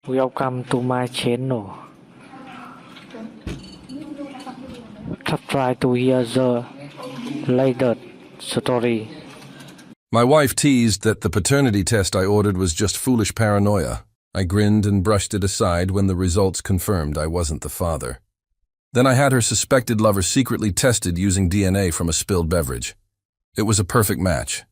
Welcome to my channel. Try to hear the latest story. My wife teased that the paternity test I ordered was just foolish paranoia. I grinned and brushed it aside when the results confirmed I wasn't the father. Then I had her suspected lover secretly tested using DNA from a spilled beverage. It was a perfect match.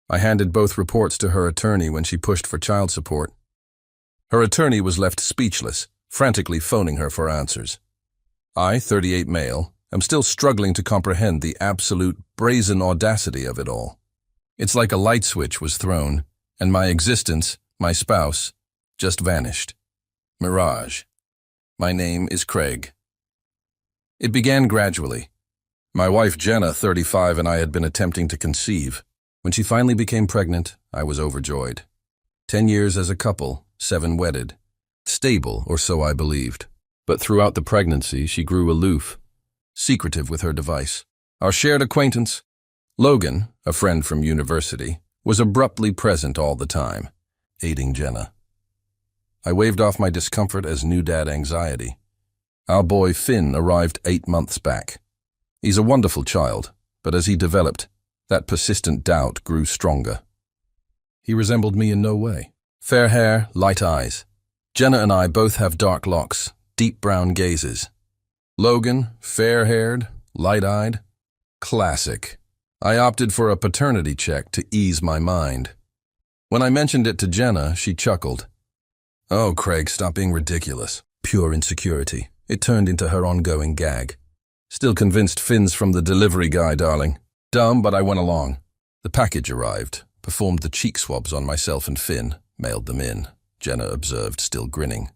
I handed both reports to her attorney when she pushed for child support. Her attorney was left speechless, frantically phoning her for answers. I, 38 male, am still struggling to comprehend the absolute brazen audacity of it all. It's like a light switch was thrown, and my existence, my spouse, just vanished. Mirage. My name is Craig. It began gradually. My wife Jenna, 35, and I had been attempting to conceive. When she finally became pregnant, I was overjoyed. 10 years as a couple, 7 wedded. Stable, or so I believed. But throughout the pregnancy, she grew aloof, secretive with her device. Our shared acquaintance, Logan, a friend from university, was abruptly present all the time, aiding Jenna. I waved off my discomfort as new dad anxiety. Our boy Finn arrived 8 months back. He's a wonderful child, but as he developed, that persistent doubt grew stronger. He resembled me in no way. Fair hair, light eyes. Jenna and I both have dark locks, deep brown gazes. Logan, fair-haired, light-eyed. Classic. I opted for a paternity check to ease my mind. When I mentioned it to Jenna, she chuckled. "Oh, Craig, stop being ridiculous." Pure insecurity. It turned into her ongoing gag. "Still convinced Finn's from the delivery guy, darling." Dumb, but I went along. The package arrived, performed the cheek swabs on myself and Finn, mailed them in. Jenna observed, still grinning.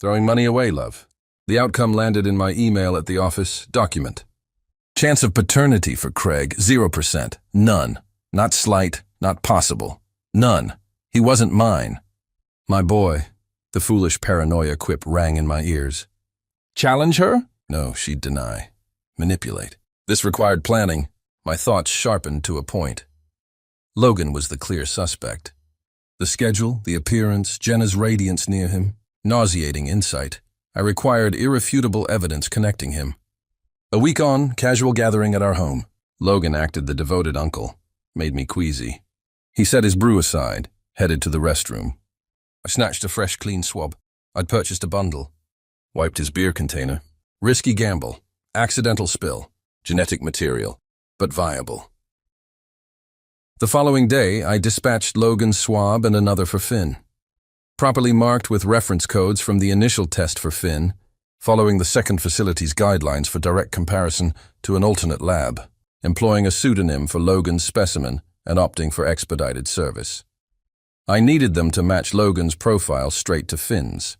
"Throwing money away, love." The outcome landed in my email at the office. Document. Chance of paternity for Craig, 0%. None. Not slight, not possible. None. He wasn't mine. My boy. The foolish paranoia quip rang in my ears. Challenge her? No, she'd deny. Manipulate. This required planning. My thoughts sharpened to a point. Logan was the clear suspect. The schedule, the appearance, Jenna's radiance near him, nauseating insight. I required irrefutable evidence connecting him. A week on, casual gathering at our home. Logan acted the devoted uncle. Made me queasy. He set his brew aside, headed to the restroom. I snatched a fresh, clean swab. I'd purchased a bundle. Wiped his beer container. Risky gamble. Accidental spill. Genetic material. But viable. The following day, I dispatched Logan's swab and another for Finn. Properly marked with reference codes from the initial test for Finn, following the second facility's guidelines for direct comparison to an alternate lab, employing a pseudonym for Logan's specimen and opting for expedited service. I needed them to match Logan's profile straight to Finn's.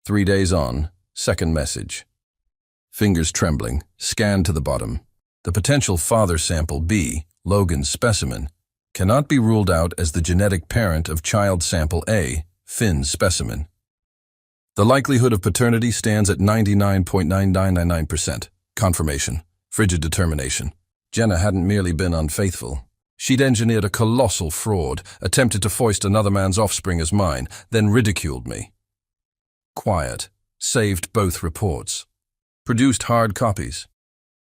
3 days on, second message. Fingers trembling, scanned to the bottom. The potential father sample B, Logan's specimen, cannot be ruled out as the genetic parent of child sample A, Finn's specimen. The likelihood of paternity stands at 99.9999%. Confirmation. Frigid determination. Jenna hadn't merely been unfaithful. She'd engineered a colossal fraud, attempted to foist another man's offspring as mine, then ridiculed me. Quiet. Saved both reports. Produced hard copies.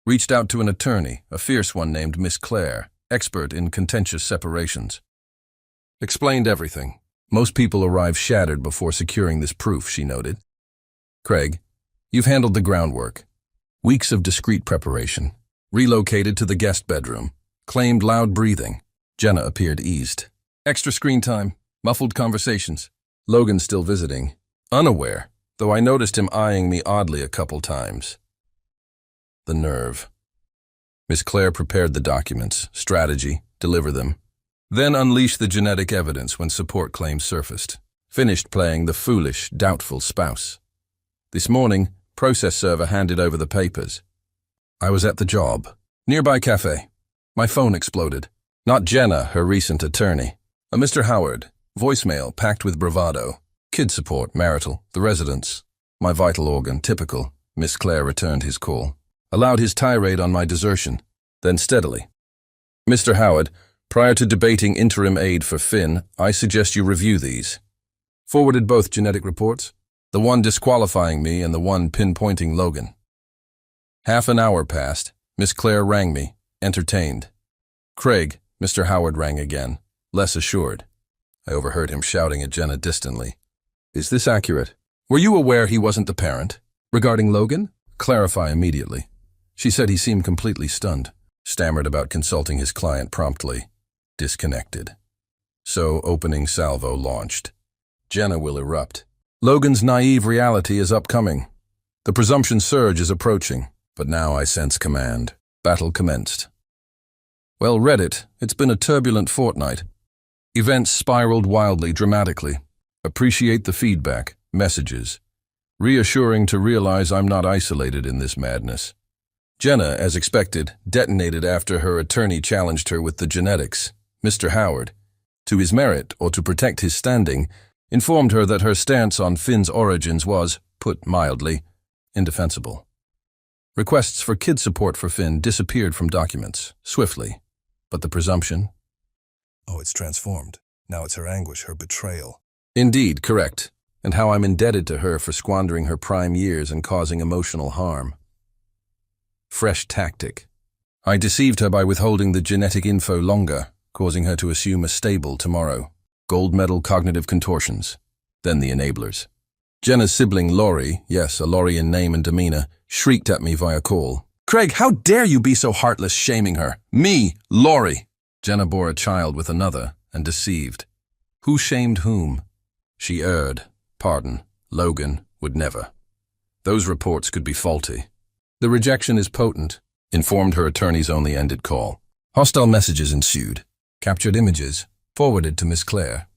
Reached out to an attorney, a fierce one named Miss Claire, expert in contentious separations. Explained everything. Most people arrive shattered before securing this proof, she noted. Craig, you've handled the groundwork. Weeks of discreet preparation. Relocated to the guest bedroom. Claimed loud breathing. Jenna appeared eased. Extra screen time. Muffled conversations. Logan still visiting. Unaware, though I noticed him eyeing me oddly a couple times. The nerve. Miss Claire prepared the documents, strategy, deliver them. Then unleashed the genetic evidence when support claims surfaced. Finished playing the foolish, doubtful spouse. This morning, process server handed over the papers. I was at the job. Nearby cafe. My phone exploded. Not Jenna, her recent attorney. A Mr. Howard. Voicemail packed with bravado. Kid support, marital, the residence. My vital organ, typical. Miss Claire returned his call. Allowed his tirade on my desertion. Then steadily. Mr. Howard, prior to debating interim aid for Finn, I suggest you review these. Forwarded both genetic reports, the one disqualifying me and the one pinpointing Logan. Half an hour passed. Miss Claire rang me, entertained. Craig, Mr. Howard rang again, less assured. I overheard him shouting at Jenna distantly. Is this accurate? Were you aware he wasn't the parent? Regarding Logan? Clarify immediately. She said he seemed completely stunned, stammered about consulting his client promptly. Disconnected. So opening salvo launched. Jenna will erupt. Logan's naive reality is upcoming. The presumption surge is approaching, but now I sense command. Battle commenced. Well, Reddit, it's been a turbulent fortnight. Events spiraled wildly, dramatically. Appreciate the feedback, messages. Reassuring to realize I'm not isolated in this madness. Jenna, as expected, detonated after her attorney challenged her with the genetics. Mr. Howard, to his merit or to protect his standing, informed her that her stance on Finn's origins was, put mildly, indefensible. Requests for kid support for Finn disappeared from documents, swiftly. But the presumption? Oh, it's transformed. Now it's her anguish, her betrayal. Indeed, correct. And how I'm indebted to her for squandering her prime years and causing emotional harm. Fresh tactic. I deceived her by withholding the genetic info longer, causing her to assume a stable tomorrow. Gold medal cognitive contortions. Then the enablers. Jenna's sibling Laurie, yes, a Laurie in name and demeanor, shrieked at me via call. Craig, how dare you be so heartless shaming her? Me, Laurie. Jenna bore a child with another and deceived. Who shamed whom? She erred. Pardon. Logan would never. Those reports could be faulty. The rejection is potent, informed her attorney's only ended call. Hostile messages ensued. Captured images, forwarded to Miss Claire.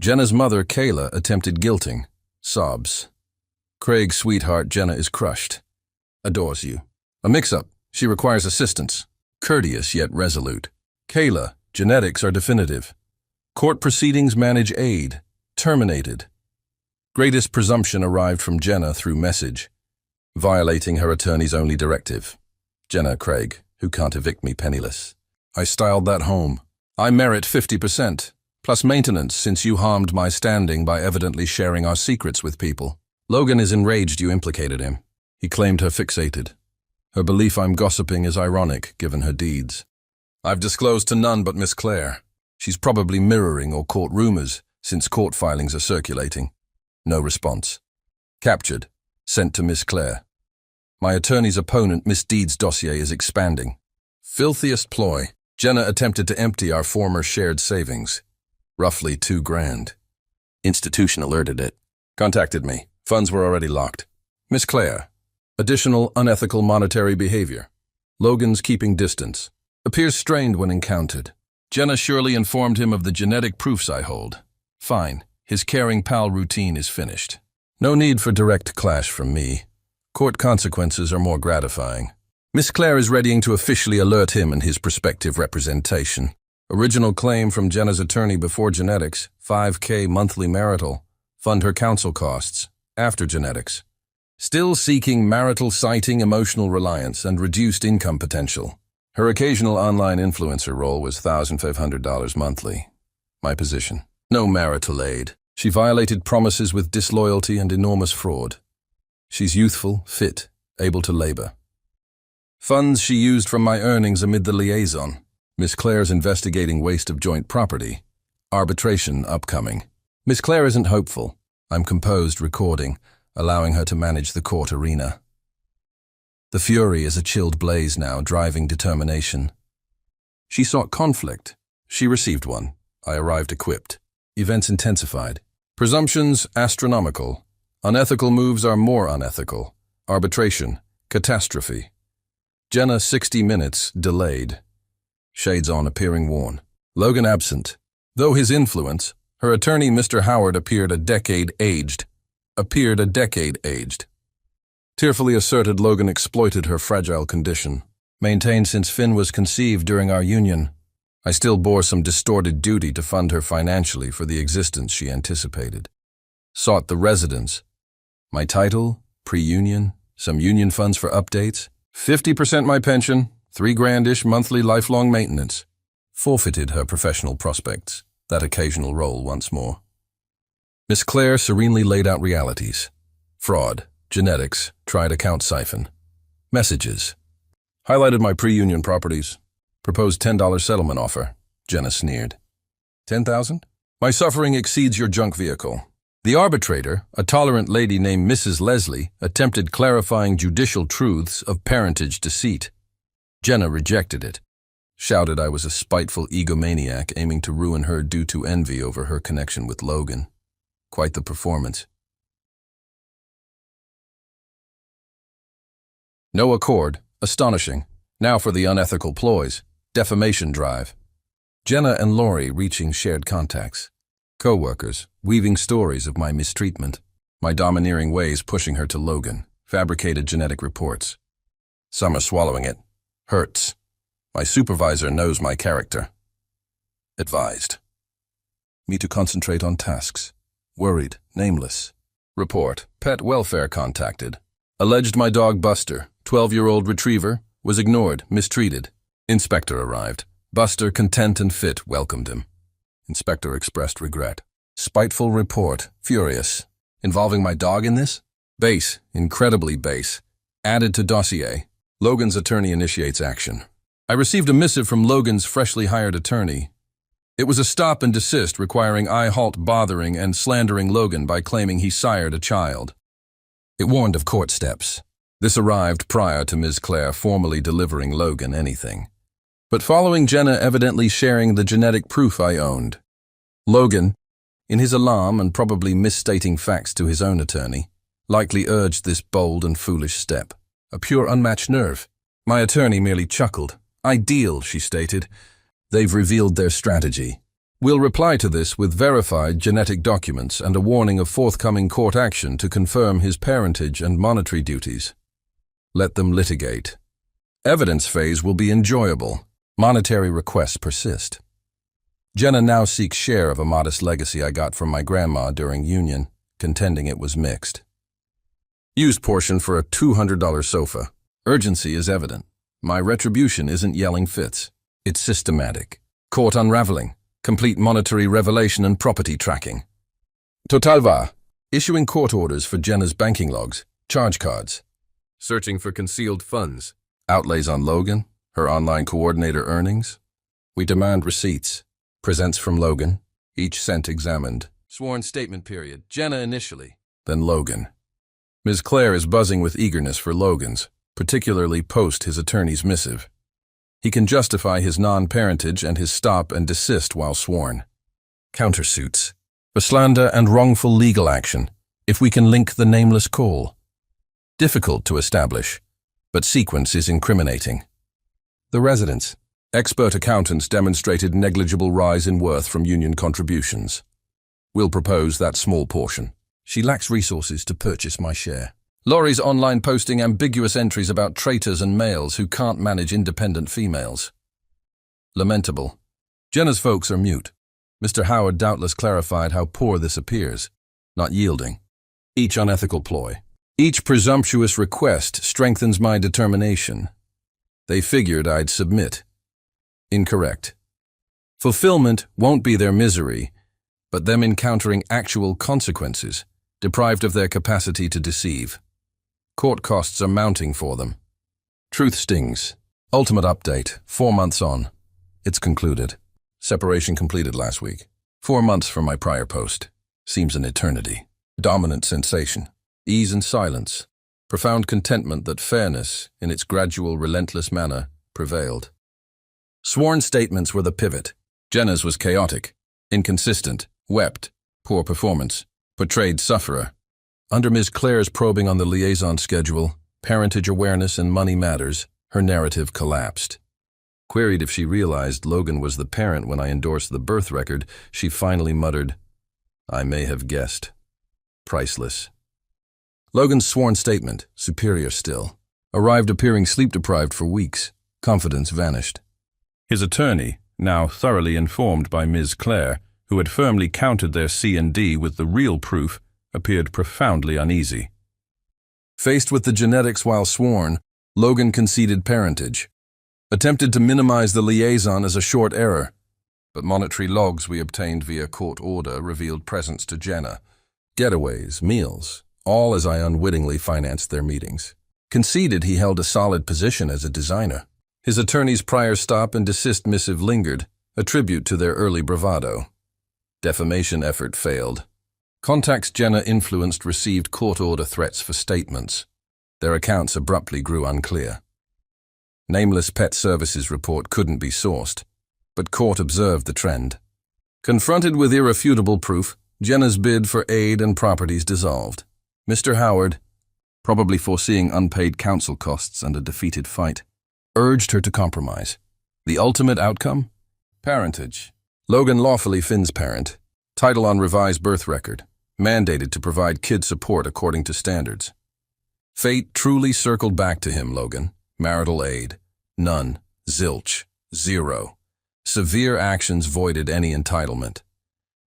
Jenna's mother, Kayla, attempted guilting. Sobs. Craig's sweetheart, Jenna, is crushed. Adores you. A mix-up. She requires assistance. Courteous yet resolute. Kayla, genetics are definitive. Court proceedings manage aid. Terminated. Greatest presumption arrived from Jenna through message, violating her attorney's only directive. Jenna, Craig, who can't evict me penniless. I styled that home. I merit 50%, plus maintenance since you harmed my standing by evidently sharing our secrets with people. Logan is enraged you implicated him. He claimed her fixated. Her belief I'm gossiping is ironic, given her deeds. I've disclosed to none but Miss Claire. She's probably mirroring or caught rumors, since court filings are circulating. No response. Captured. Sent to Miss Claire. My attorney's opponent, Miss Deed's dossier is expanding. Filthiest ploy. Jenna attempted to empty our former shared savings. Roughly $2,000. Institution alerted it. Contacted me. Funds were already locked. Miss Claire. Additional unethical monetary behavior. Logan's keeping distance. Appears strained when encountered. Jenna surely informed him of the genetic proofs I hold. Fine. His caring pal routine is finished. No need for direct clash from me. Court consequences are more gratifying. Miss Claire is readying to officially alert him and his prospective representation. Original claim from Jenna's attorney before genetics, $5,000 monthly marital. Fund her counsel costs, after genetics. Still seeking marital citing emotional reliance and reduced income potential. Her occasional online influencer role was $1,500 monthly. My position. No marital aid. She violated promises with disloyalty and enormous fraud. She's youthful, fit, able to labor. Funds she used from my earnings amid the liaison. Miss Claire's investigating waste of joint property. Arbitration upcoming. Miss Claire isn't hopeful. I'm composed, recording, allowing her to manage the court arena. The fury is a chilled blaze now, driving determination. She sought conflict. She received one. I arrived equipped. Events intensified. Presumptions astronomical. Unethical moves are more unethical. Arbitration. Catastrophe. Jenna 60 minutes delayed. Shades on appearing worn. Logan absent. Though his influence, her attorney Mr. Howard appeared a decade aged. Tearfully asserted Logan exploited her fragile condition. Maintained since Finn was conceived during our union. I still bore some distorted duty to fund her financially for the existence she anticipated. Sought the residence. My title, pre-union, some union funds for updates, 50% my pension, $3,000-ish monthly lifelong maintenance. Forfeited her professional prospects, that occasional role once more. Miss Claire serenely laid out realities. Fraud, genetics, tried account siphon. Messages. Highlighted my pre-union properties. Proposed $10 settlement offer. Jenna sneered. $10,000? My suffering exceeds your junk vehicle. The arbitrator, a tolerant lady named Mrs. Leslie, attempted clarifying judicial truths of parentage deceit. Jenna rejected it. Shouted I was a spiteful egomaniac aiming to ruin her due to envy over her connection with Logan. Quite the performance. No accord. Astonishing. Now for the unethical ploys. Defamation drive. Jenna and Lori reaching shared contacts. Co-workers, weaving stories of my mistreatment. My domineering ways pushing her to Logan. Fabricated genetic reports. Some are swallowing it. Hurts. My supervisor knows my character. Advised. Me to concentrate on tasks. Worried, nameless. Report. Pet welfare contacted. Alleged my dog Buster, 12-year-old retriever, was ignored, mistreated. Inspector arrived. Buster, content and fit, welcomed him. Inspector expressed regret. Spiteful report, furious. Involving my dog in this? Base, incredibly base. Added to dossier. Logan's attorney initiates action. I received a missive from Logan's freshly hired attorney. It was a stop and desist requiring I halt bothering and slandering Logan by claiming he sired a child. It warned of court steps. This arrived prior to Ms. Claire formally delivering Logan anything. But following Jenna evidently sharing the genetic proof I owned. Logan, in his alarm and probably misstating facts to his own attorney, likely urged this bold and foolish step. A pure unmatched nerve. My attorney merely chuckled. Ideal, she stated. They've revealed their strategy. We'll reply to this with verified genetic documents and a warning of forthcoming court action to confirm his parentage and monetary duties. Let them litigate. Evidence phase will be enjoyable. Monetary requests persist. Jenna now seeks share of a modest legacy I got from my grandma during union, contending it was mixed. Used portion for a $200 sofa. Urgency is evident. My retribution isn't yelling fits. It's systematic. Court unraveling. Complete monetary revelation and property tracking. Totalva. Issuing court orders for Jenna's banking logs, charge cards. Searching for concealed funds. Outlays on Logan, her online coordinator earnings. We demand receipts. Presents from Logan. Each cent examined. Sworn statement period. Jenna initially. Then Logan. Ms. Claire is buzzing with eagerness for Logan's, particularly post his attorney's missive. He can justify his non-parentage and his stop and desist while sworn. Countersuits. For slander and wrongful legal action, if we can link the nameless call. Difficult to establish, but sequence is incriminating. The residence. Expert accountants demonstrated negligible rise in worth from union contributions. We'll propose that small portion. She lacks resources to purchase my share. Laurie's online posting ambiguous entries about traitors and males who can't manage independent females. Lamentable. Jenna's folks are mute. Mr. Howard doubtless clarified how poor this appears, not yielding. Each unethical ploy. Each presumptuous request strengthens my determination. They figured I'd submit. Incorrect. Fulfillment won't be their misery, but them encountering actual consequences, deprived of their capacity to deceive. Court costs are mounting for them. Truth stings. Ultimate update, 4 months on. It's concluded. Separation completed last week. 4 months from my prior post. Seems an eternity. Dominant sensation. Ease and silence. Profound contentment that fairness, in its gradual, relentless manner, prevailed. Sworn statements were the pivot. Jenna's was chaotic, inconsistent, wept, poor performance, portrayed sufferer. Under Ms. Claire's probing on the liaison schedule, parentage awareness and money matters, her narrative collapsed. Queried if she realized Logan was the parent when I endorsed the birth record, she finally muttered, "I may have guessed." Priceless. Logan's sworn statement, superior still, arrived appearing sleep-deprived for weeks. Confidence vanished. His attorney, now thoroughly informed by Ms. Claire, who had firmly countered their C&D with the real proof, appeared profoundly uneasy. Faced with the genetics while sworn, Logan conceded parentage. Attempted to minimize the liaison as a short error, but monetary logs we obtained via court order revealed presents to Jenna, Getaways, meals, all as I unwittingly financed their meetings. Conceded he held a solid position as a designer. His attorney's prior stop and desist missive lingered, a tribute to their early bravado. Defamation effort failed. Contacts Jenna influenced received court order threats for statements. Their accounts abruptly grew unclear. Nameless pet services report couldn't be sourced, but court observed the trend. Confronted with irrefutable proof, Jenna's bid for aid and properties dissolved. Mr. Howard, probably foreseeing unpaid counsel costs and a defeated fight, urged her to compromise. The ultimate outcome? Parentage. Logan lawfully Finn's parent, title on revised birth record, mandated to provide kid support according to standards. Fate truly circled back to him, Logan. Marital aid. None. Zilch. Zero. Severe actions voided any entitlement.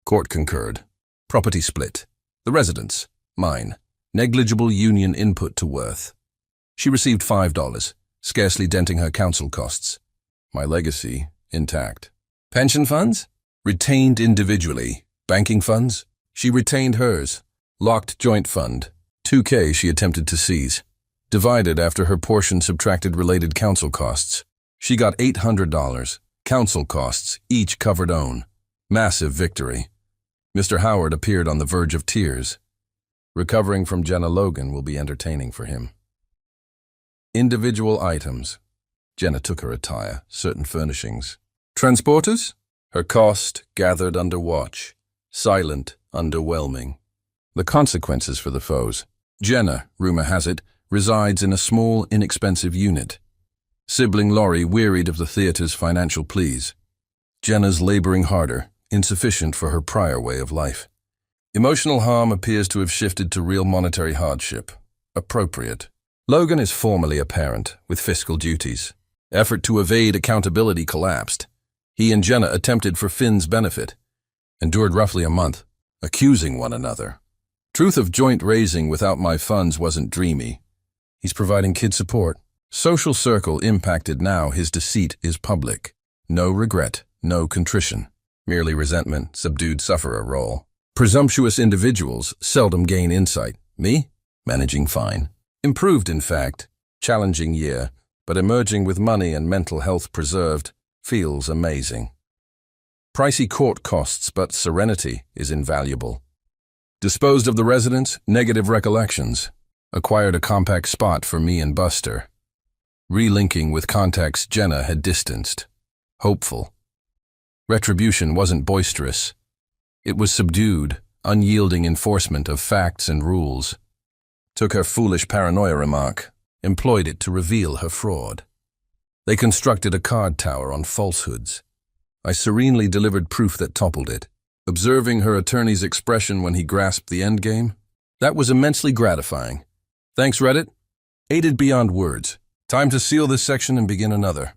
Court concurred. Property split. The residence. Mine. Negligible union input to worth. She received $5, scarcely denting her counsel costs. My legacy, intact. Pension funds? Retained individually. Banking funds? She retained hers. Locked joint fund. $2K she attempted to seize. Divided after her portion subtracted related counsel costs. She got $800. Counsel costs, each covered own. Massive victory. Mr. Howard appeared on the verge of tears. Recovering from Jenna Logan will be entertaining for him. Individual items. Jenna took her attire, certain furnishings. Transporters? Her cost gathered under watch. Silent, underwhelming. The consequences for the foes. Jenna, rumor has it, resides in a small, inexpensive unit. Sibling Laurie wearied of the theater's financial pleas. Jenna's laboring harder, insufficient for her prior way of life. Emotional harm appears to have shifted to real monetary hardship. Appropriate. Logan is formally a parent, with fiscal duties. Effort to evade accountability collapsed. He and Jenna attempted for Finn's benefit. Endured roughly a month, accusing one another. Truth of joint raising without my funds wasn't dreamy. He's providing kid support. Social circle impacted now his deceit is public. No regret, no contrition. Merely resentment, subdued sufferer role. Presumptuous individuals seldom gain insight. Me? Managing fine. Improved, in fact. Challenging year, but emerging with money and mental health preserved feels amazing. Pricey court costs, but serenity is invaluable. Disposed of the residence, negative recollections. Acquired a compact spot for me and Buster. Relinking with contacts Jenna had distanced. Hopeful. Retribution wasn't boisterous. It was subdued, unyielding enforcement of facts and rules. Took her foolish paranoia remark, employed it to reveal her fraud. They constructed a card tower on falsehoods. I serenely delivered proof that toppled it. Observing her attorney's expression when he grasped the endgame, that was immensely gratifying. Thanks, Reddit. Aided beyond words. Time to seal this section and begin another.